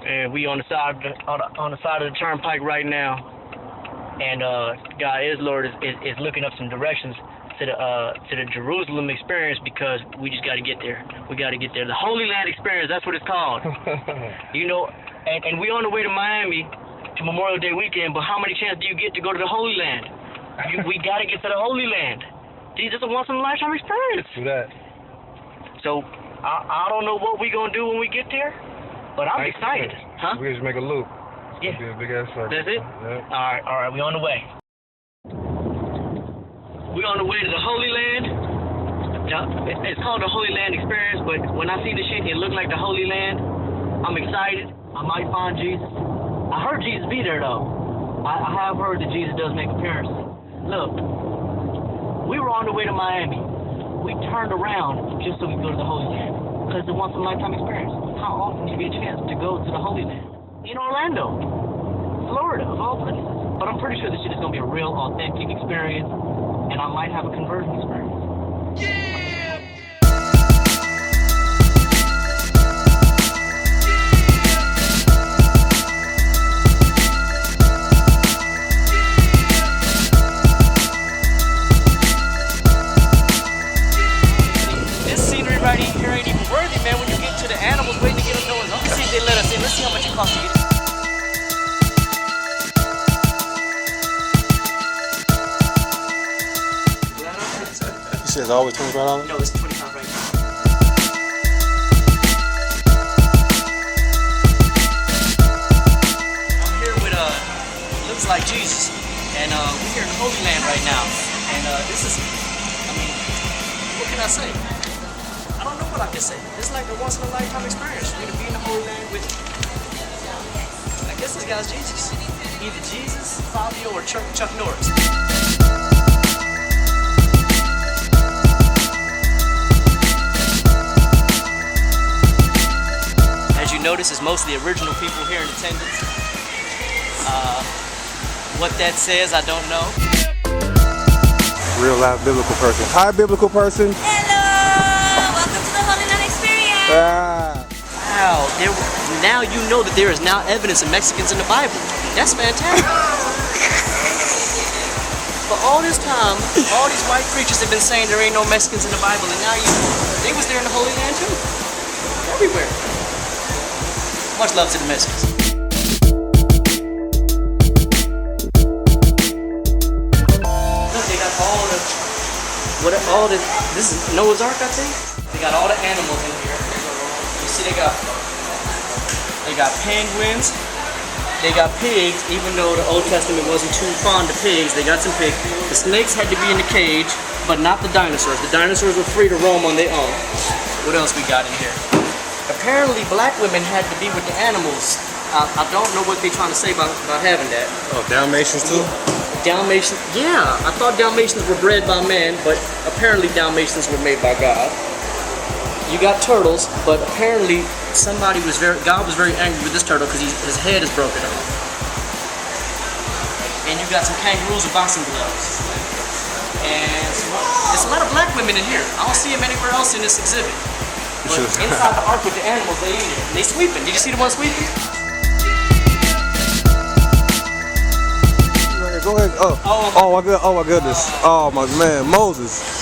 and we on the side of the turnpike right now, and God is Lord is looking up some directions to the Jerusalem experience, because we just got to get there. We got to get there. The Holy Land experience, that's what it's called. You know, and we on the way to Miami to Memorial Day weekend, but how many chances do you get to go to the Holy Land? We got to get to the Holy Land. Jesus is a once-in-a-lifetime experience. Do that. So, I don't know what we going to do when we get there, but I'm excited. Huh? We just make a loop. Yeah. Be a big ass circle. That's it? Yeah. All right, we on the way. We on the way to the Holy Land. Now, it's called the Holy Land experience, but when I see the shit, it looked like the Holy Land. I'm excited. I might find Jesus. I heard Jesus be there, though. I have heard that Jesus does make appearances. Look, we were on the way to Miami. We turned around just so we could go to the Holy Land, because it's a once-in-a-lifetime experience. How often do you get a chance to go to the Holy Land? In Orlando, Florida, of all places. But I'm pretty sure this shit is going to be a real, authentic experience, and I might have a conversion experience. Right here ain't even worthy, man. When you get to the animals waiting to get them going, let's see if they let us in. Let's see how much it costs to get in. You said it's always $25? No, it's $25 right now. I'm here with looks like Jesus, and we're here in Holy Land right now. And this is, I mean, what can I say? I don't know what I can say. It's like a once-in-a-lifetime experience for me to be in the Holy Land with, I guess this guy's Jesus. Either Jesus, Fabio, or Chuck Norris. As you notice, it's mostly original people here in attendance. What that says, I don't know. Real live biblical person. Hi, biblical person. Wow, now you know that there is now evidence of Mexicans in the Bible. That's fantastic. For all this time, all these white preachers have been saying there ain't no Mexicans in the Bible, and now they was there in the Holy Land too. Everywhere. Much love to the Mexicans. Look, they got all the, this is Noah's Ark, I think. They got all the animals in here. You see, they got penguins, they got pigs, even though the Old Testament wasn't too fond of pigs, they got some pigs. The snakes had to be in the cage, but not the dinosaurs. The dinosaurs were free to roam on their own. What else we got in here? Apparently black women had to be with the animals. I don't know what they're trying to say about having that. Oh, Dalmatians too? Dalmatians, yeah. I thought Dalmatians were bred by man, but apparently Dalmatians were made by God. You got turtles, but apparently God was very angry with this turtle because his head is broken off. And you got some kangaroos with boxing gloves. And there's a lot of black women in here. I don't see them anywhere else in this exhibit. But inside the ark with the animals, they eat it. They sweeping. Did you see the one sweeping? Go ahead. Oh my goodness. Oh my man, Moses.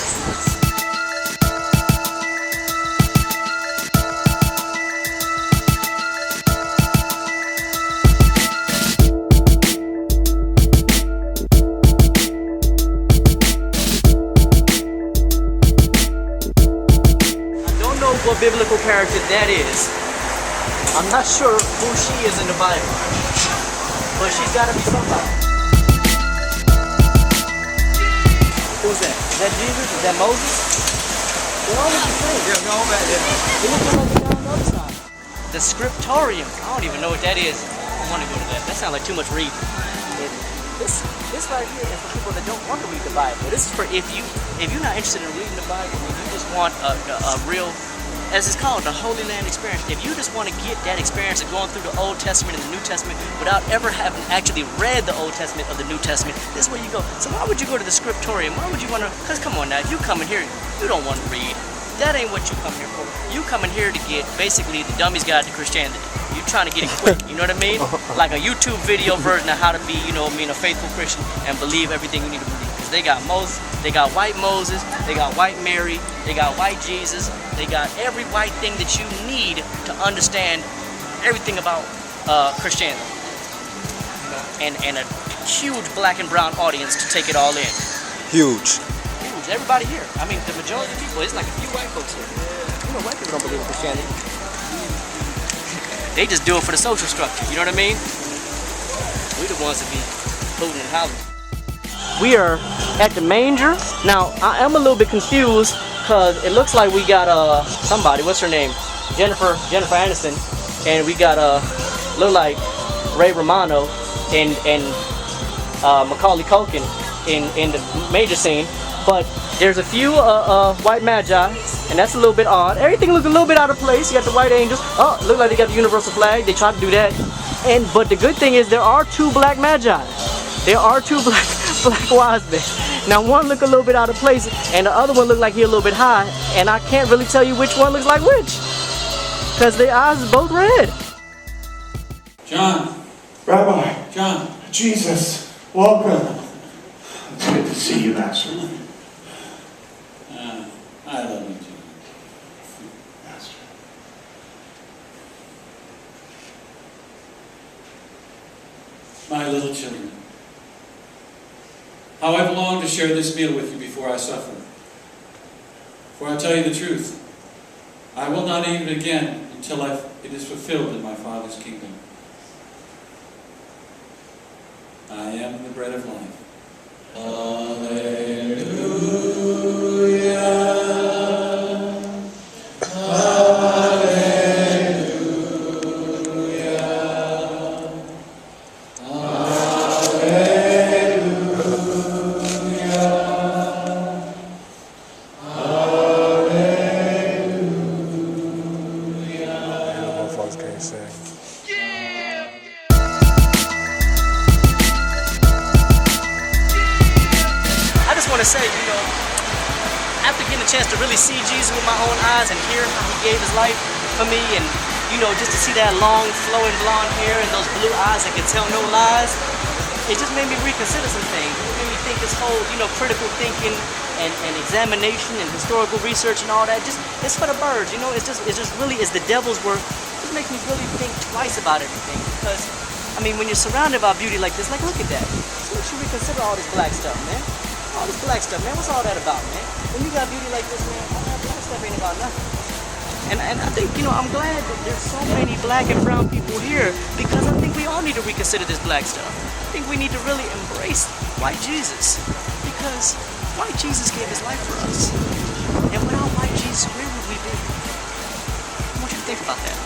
What biblical character that is. I'm not sure who she is in the Bible, but she's got to be somebody. Who's that? Is that Jesus? Is that Moses? They're all looking the same. Yeah, go back there. They look like they're on the other side. The scriptorium. I don't even know what that is. I want to go to that. That sounds like too much reading. This right here is for people that don't want to read the Bible. This is for if you're not interested in reading the Bible and you just want a real, as it's called, the Holy Land experience. If you just want to get that experience of going through the Old Testament and the New Testament without ever having actually read the Old Testament or the New Testament, this is where you go. So why would you go to the scriptorium? Why would you want to? Because come on now, you come in here, you don't want to read. That ain't what you come here for. You come in here to get basically the dummy's guide to Christianity. You're trying to get it quick. You know what I mean? Like a YouTube video version of how to be, you know, being a faithful Christian and believe everything you need to believe. Because they got Moses, they got white Moses, they got white Mary, they got white Jesus, they got every white thing that you need to understand everything about Christianity. And a huge black and brown audience to take it all in. Huge. Everybody here. I mean, the majority of people, it's like a few white folks here. You know, white people don't believe in Christianity. They just do it for the social structure. You know what I mean? We the ones that be hooting and hollering. We are at the manger. Now, I am a little bit confused because it looks like we got somebody. What's her name? Jennifer Aniston, and we got look like Ray Romano and Macaulay Culkin in the major scene. But there's a few white magi, and that's a little bit odd. Everything looks a little bit out of place. You got the white angels. Oh, look like they got the universal flag. They tried to do that. But the good thing is there are two black magi. There are two black wise men. Now one look a little bit out of place, and the other one look like he a little bit high. And I can't really tell you which one looks like which, because their eyes are both red. John. Rabbi. John. Jesus. Welcome. It's good to see you, Master. I love you too. Master. My little children, how I've longed to share this meal with you before I suffer. For I tell you the truth, I will not eat it again until it is fulfilled in my Father's kingdom. I am the bread of life. Hallelujah. Say, you know, after getting a chance to really see Jesus with my own eyes and hear how he gave his life for me, and you know, just to see that long flowing blonde hair and those blue eyes that can tell no lies, it just made me reconsider some things. It made me think this whole, you know, critical thinking and examination and historical research and all that, just it's for the birds, you know. It's just really is the devil's work. It makes me really think twice about everything, because I mean, when you're surrounded by beauty like this, like look at that. It makes you reconsider all this black stuff, man. All this black stuff, man, what's all that about, man? When you got beauty like this, man, all that black stuff ain't about nothing. And I think, you know, I'm glad that there's so many black and brown people here, because I think we all need to reconsider this black stuff. I think we need to really embrace white Jesus, because white Jesus gave his life for us. And without white Jesus, where would we be? I want you to think about that.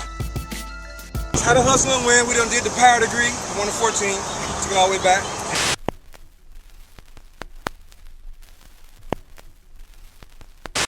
How the hustling win? We done did the power degree, 1 to 14, took it all the way back.